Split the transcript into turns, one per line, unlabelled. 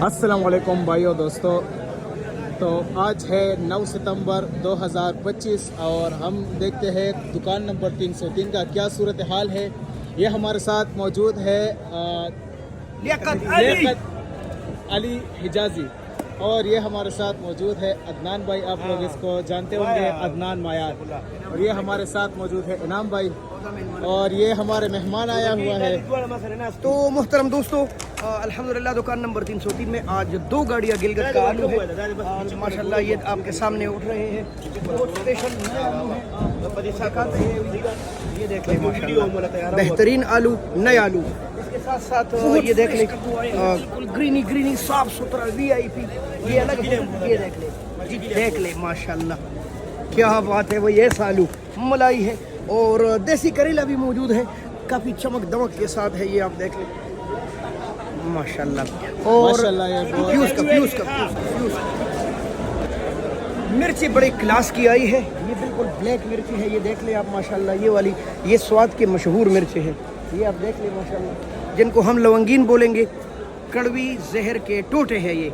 अस्सलाम वालेकुम भाइयों दोस्तों। तो आज है 9 सितंबर 2025 और हम देखते हैं दुकान नंबर 303 का क्या सूरत हाल है। ये हमारे साथ मौजूद है लियाकत अली हिजाजी और ये हमारे साथ मौजूद है अदनान भाई, आप लोग इसको जानते होंगे, अदनान मायार। और ये हमारे साथ मौजूद है इनाम भाई और ये हमारे मेहमान आया हुआ है।
तो मोहतरम दोस्तों, अल्हम्दुलिल्लाह दुकान नंबर 303 में आज 2 गाड़ियाँ गिलगत का आलू है और माशाल्लाह ये आपके सामने उठ रहे हैं। बहुत स्पेशल नए आलू हैं, ये देख लें माशाल्लाह बेहतरीन आलू, नए आलू। इसके साथ साथ ये देख लें ग्रीनी साफ सुथरा VIP, ये अलग है, ये देख ले माशाल्लाह क्या बात है। वो ये सालू मलाई है और देसी करेला भी मौजूद है, काफ़ी चमक दमक के साथ है, ये आप देख लें माशाल्लाह। और फ्यूज का मिर्ची बड़े क्लास की आई है, ये बिल्कुल ब्लैक मिर्ची है, ये देख ले आप माशाल्लाह। ये वाली ये स्वाद के मशहूर मिर्च है, ये आप देख ले माशाल्लाह, जिनको हम लवंगीन बोलेंगे, कड़वी जहर के टोटे हैं ये।